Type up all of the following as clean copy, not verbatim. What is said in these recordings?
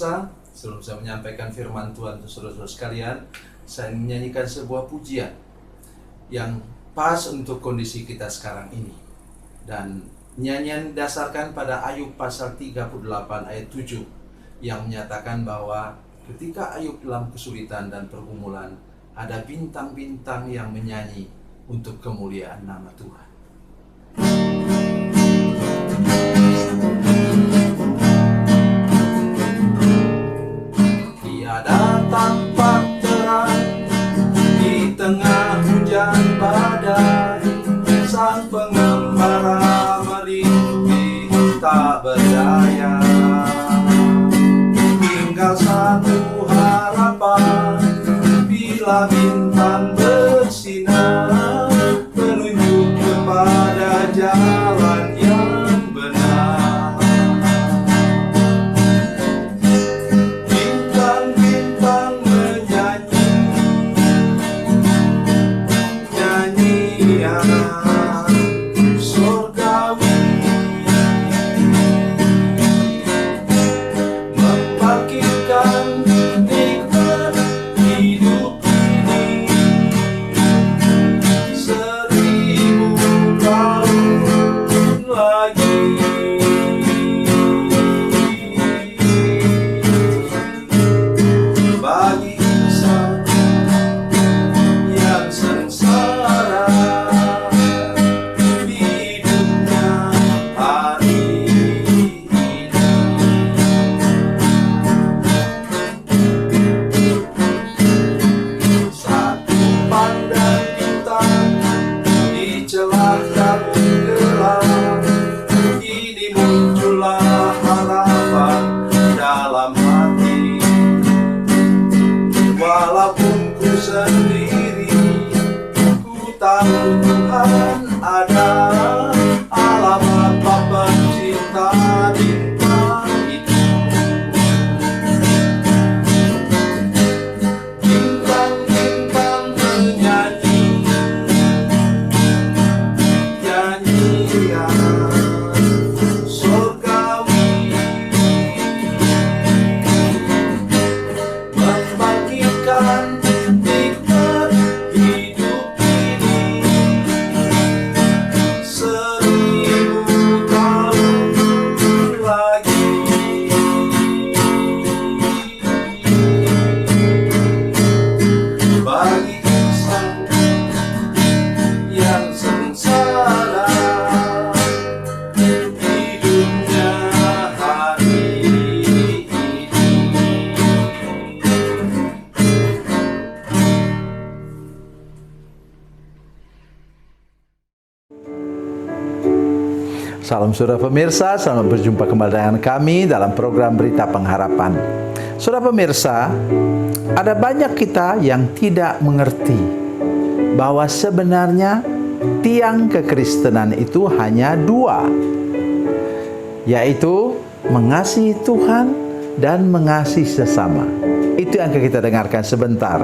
pemirsa, sebelum saya menyampaikan firman Tuhan untuk saudara-saudara sekalian, saya menyanyikan sebuah pujian yang pas untuk kondisi kita sekarang ini. Dan nyanyian didasarkan pada Ayub pasal 38 ayat 7 yang menyatakan bahwa ketika Ayub dalam kesulitan dan pergumulan, ada bintang-bintang yang menyanyi untuk kemuliaan nama Tuhan. Tiada tampak terang di tengah hujan badai, sang pengembara merintih tak berdaya. Tinggal satu harapan, bila bintang bersinar, menunjuk kepada jalan yang benar. Bintang-bintang menyanyi nyanyian surgawi, membangkitkan nikmat hidup ini 1000 tahun lagi. Bagi insan yang sengsara di hidupnya hari ini, satu pandang bintang di celah kabut gelap, ini muncullah harapan dalam hati. Walaupun ku sendiri, ku tahu Tuhan ada. Alamat Bapa cinta bintang itu. Bintang-bintang menyanyi nyanyian surgawi, membangkitkan nikmat hidup ini 1000 tahun lagi. Bagi insan yang sengsara hidupnya hari ini. Salam saudara pemirsa, selamat berjumpa kembali dengan kami dalam program Berita Pengharapan. Saudara pemirsa, ada banyak kita yang tidak mengerti bahwa sebenarnya tiang kekristenan itu hanya dua, yaitu mengasihi Tuhan dan mengasihi sesama. Itu yang akan kita dengarkan sebentar.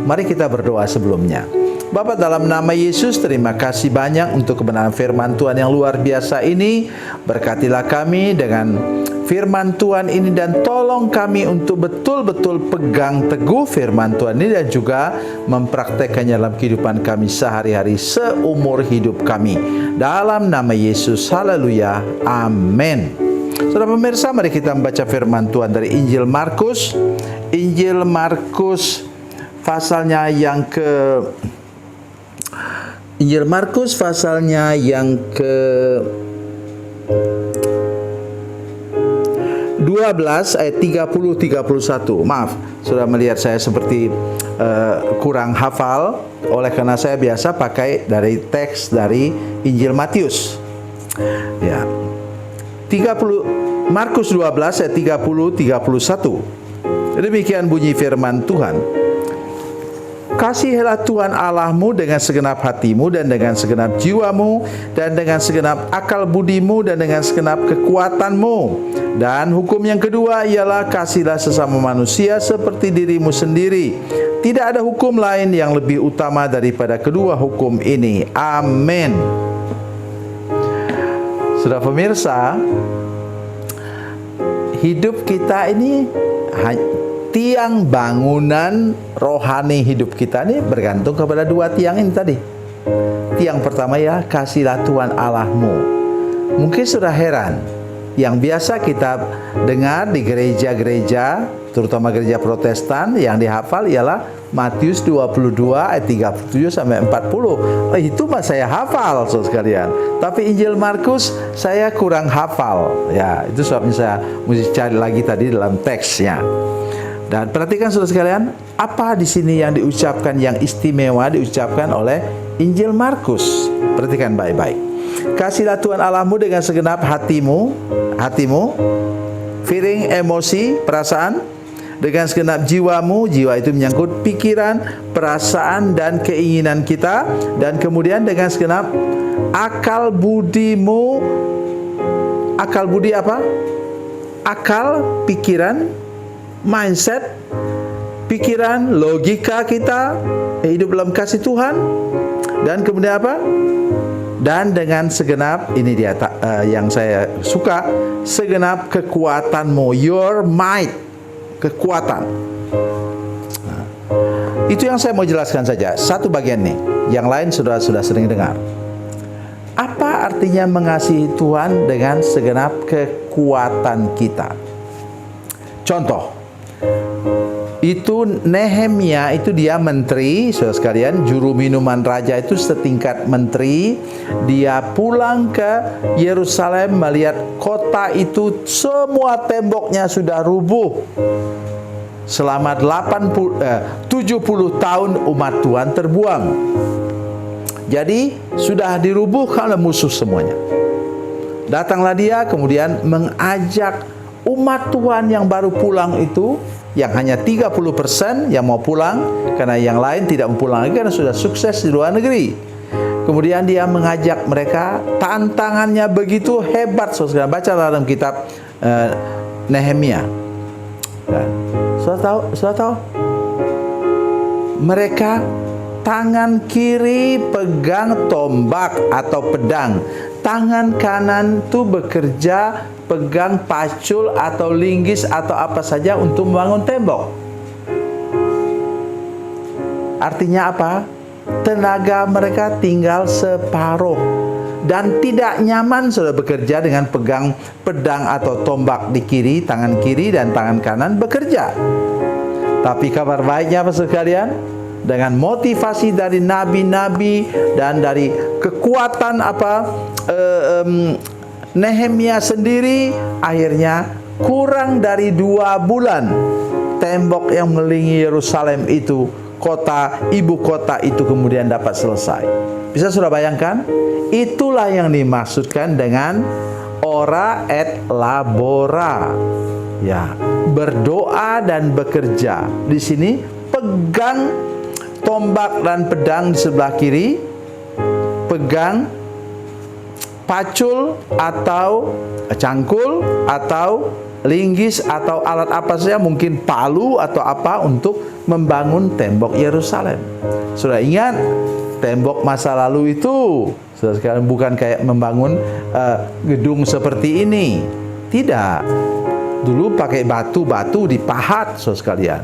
Mari kita berdoa sebelumnya. Bapa, dalam nama Yesus, terima kasih banyak untuk kebenaran firman Tuhan yang luar biasa ini. Berkatilah kami dengan firman Tuhan ini dan tolong kami untuk betul-betul pegang teguh firman Tuhan ini dan juga mempraktekannya dalam kehidupan kami sehari-hari seumur hidup kami. Dalam nama Yesus, haleluya, amin. Saudara pemirsa, mari kita membaca firman Tuhan dari Injil Markus. Injil Markus pasalnya yang Injil Markus pasalnya yang ke 12 ayat 30-31. Maaf, sudah melihat saya seperti kurang hafal, oleh karena saya biasa pakai dari teks dari Injil Matius. Ya. Markus 12 ayat 30-31. Demikian bunyi firman Tuhan. Kasihilah Tuhan Allahmu dengan segenap hatimu dan dengan segenap jiwamu dan dengan segenap akal budimu dan dengan segenap kekuatanmu. Dan hukum yang kedua ialah kasihilah sesama manusia seperti dirimu sendiri. Tidak ada hukum lain yang lebih utama daripada kedua hukum ini. Amin. Saudara pemirsa, hidup kita ini tiang bangunan rohani hidup kita ini bergantung kepada dua tiang ini tadi. Tiang pertama ya, kasihlah Tuhan Allahmu. Mungkin sudah heran, yang biasa kita dengar di gereja-gereja, terutama gereja Protestan, yang dihafal ialah Matius 22 ayat 37 sampai 40. Itu mah saya hafal, saudara sekalian. Tapi Injil Markus saya kurang hafal. Ya, itu sebabnya saya mesti cari lagi tadi dalam teksnya. Dan perhatikan saudara sekalian, apa di sini yang diucapkan yang istimewa diucapkan oleh Injil Markus. Perhatikan baik-baik. Kasihlah Tuhan Allahmu dengan segenap hatimu, feeling, emosi, perasaan, dengan segenap jiwamu. Jiwa itu menyangkut pikiran, perasaan, dan keinginan kita. Dan kemudian dengan segenap akal budimu. Akal budi apa? Akal, pikiran, mindset, pikiran, logika kita hidup dalam kasih Tuhan. Dan kemudian apa? Dan dengan segenap, ini dia yang saya suka, segenap kekuatanmu, your might, kekuatan. Nah, itu yang saya mau jelaskan saja, satu bagian nih, yang lain sudah sering dengar. Apa artinya mengasihi Tuhan dengan segenap kekuatan kita? Contoh, itu Nehemia, itu dia menteri, saudara sekalian, juru minuman raja itu setingkat menteri. Dia pulang ke Yerusalem melihat kota itu semua temboknya sudah rubuh. Selama 70 tahun umat Tuhan terbuang. Jadi sudah dirubuhkan oleh musuh semuanya. Datanglah dia kemudian mengajak umat Tuhan yang baru pulang itu, yang hanya 30% yang mau pulang, karena yang lain tidak mau pulang lagi karena sudah sukses di luar negeri. Kemudian dia mengajak mereka, tantangannya begitu hebat. Saudara baca dalam kitab Nehemia. Saudara tahu? Mereka tangan kiri pegang tombak atau pedang, tangan kanan tuh bekerja pegang pacul atau linggis atau apa saja untuk membangun tembok. Artinya apa? Tenaga mereka tinggal separuh dan tidak nyaman sudah bekerja dengan pegang pedang atau tombak di kiri, tangan kiri dan tangan kanan bekerja. Tapi kabar baiknya apa sekalian? Dengan motivasi dari nabi-nabi dan dari kekuatan Nehemia sendiri, akhirnya kurang dari 2 bulan tembok yang mengelilingi Yerusalem itu, ibu kota itu kemudian dapat selesai. Bisa sudah bayangkan? Itulah yang dimaksudkan dengan ora et labora. Ya, berdoa dan bekerja. Di sini pegang tombak dan pedang di sebelah kiri, pegang pacul atau cangkul atau linggis atau alat apa saja, mungkin palu atau apa, untuk membangun tembok Yerusalem. Sudah ingat tembok masa lalu itu? Sudah sekarang bukan kayak membangun gedung seperti ini. Tidak. Dulu pakai batu-batu dipahat, saudara sekalian.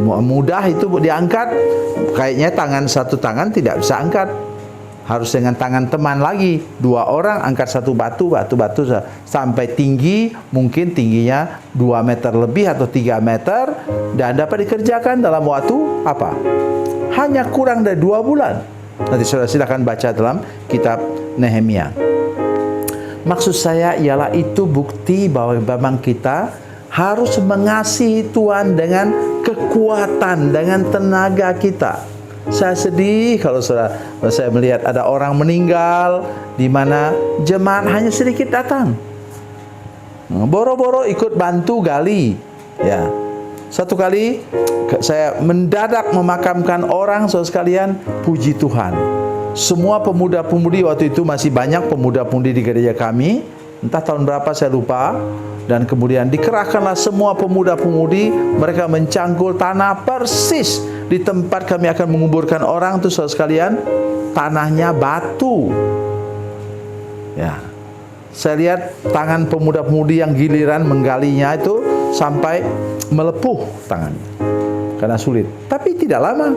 Mudah itu diangkat. Kayaknya satu tangan tidak bisa angkat. Harus dengan tangan teman lagi, 2 orang angkat satu batu sampai tinggi, mungkin tingginya 2 meter lebih atau 3 meter, dan dapat dikerjakan dalam waktu apa? Hanya kurang dari 2 bulan. Nanti saudara silakan baca dalam kitab Nehemia. Maksud saya ialah itu bukti bahwa memang kita harus mengasihi Tuhan dengan kekuatan, dengan tenaga kita. Saya sedih kalau saya melihat ada orang meninggal di mana jemaat hanya sedikit datang. Boro-boro ikut bantu gali. Ya. Satu kali saya mendadak memakamkan orang, saudara sekalian, puji Tuhan. Semua pemuda-pemudi, waktu itu masih banyak pemuda-pemudi di gereja kami, entah tahun berapa saya lupa. Dan kemudian dikerahkanlah semua pemuda-pemudi, mereka mencangkul tanah persis di tempat kami akan menguburkan orang itu, saudara sekalian, tanahnya batu. Ya, saya lihat tangan pemuda-pemudi yang giliran menggalinya itu sampai melepuh tangannya karena sulit. Tapi tidak lama,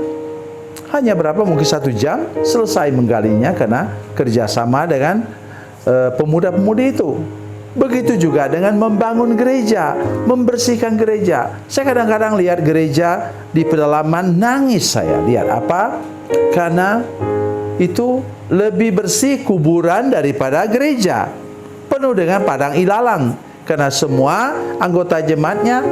hanya berapa, mungkin 1 jam selesai menggalinya karena kerjasama dengan pemuda-pemudi itu. Begitu juga dengan membangun gereja, membersihkan gereja. Saya kadang-kadang lihat gereja di pedalaman, nangis saya. Lihat apa? Karena itu lebih bersih kuburan daripada gereja. Penuh dengan padang ilalang. Karena semua anggota jemaatnya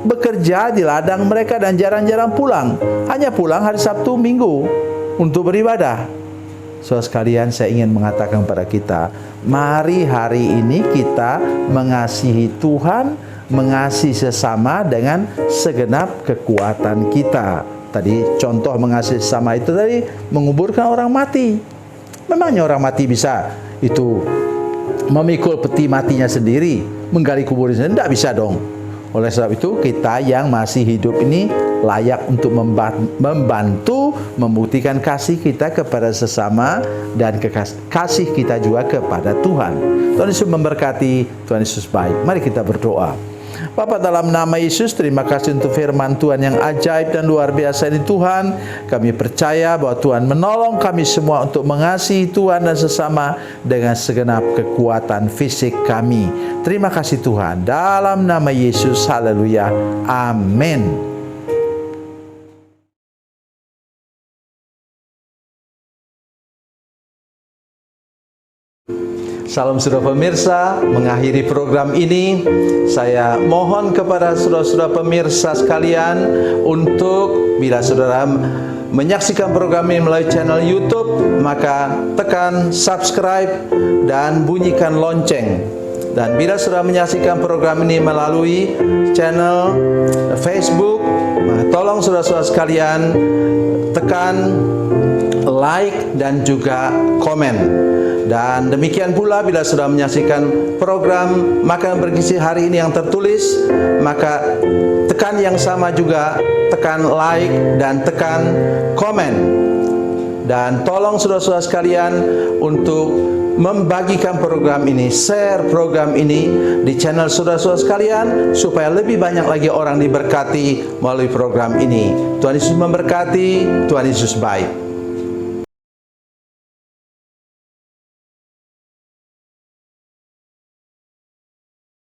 bekerja di ladang mereka dan jarang-jarang pulang. Hanya pulang hari Sabtu Minggu untuk beribadah. Saudara sekalian, saya ingin mengatakan kepada kita, mari hari ini kita mengasihi Tuhan, mengasihi sesama dengan segenap kekuatan kita. Tadi contoh mengasihi sesama itu tadi menguburkan orang mati. Memangnya orang mati bisa itu memikul peti matinya sendiri, menggali kuburnya sendiri? Tidak bisa dong. Oleh sebab itu, kita yang masih hidup ini layak untuk membantu membuktikan kasih kita kepada sesama dan kasih kita juga kepada Tuhan. Tuhan Yesus memberkati, Tuhan Yesus baik. Mari kita berdoa. Bapa, dalam nama Yesus, terima kasih untuk firman Tuhan yang ajaib dan luar biasa ini Tuhan. Kami percaya bahwa Tuhan menolong kami semua untuk mengasihi Tuhan dan sesama dengan segenap kekuatan fisik kami. Terima kasih Tuhan. Dalam nama Yesus, haleluya. Amin. Salam saudara pemirsa, mengakhiri program ini saya mohon kepada saudara-saudara pemirsa sekalian untuk bila saudara menyaksikan program ini melalui channel YouTube, maka tekan subscribe dan bunyikan lonceng. Dan bila saudara menyaksikan program ini melalui channel Facebook, tolong saudara-saudara sekalian tekan like dan juga komen. Dan demikian pula bila sudah menyaksikan program Makanan Bergizi hari ini yang tertulis, maka tekan yang sama juga, tekan like dan tekan komen. Dan tolong saudara-saudara sekalian untuk membagikan program ini, share program ini di channel saudara-saudara sekalian supaya lebih banyak lagi orang diberkati melalui program ini. Tuhan Yesus memberkati, Tuhan Yesus baik.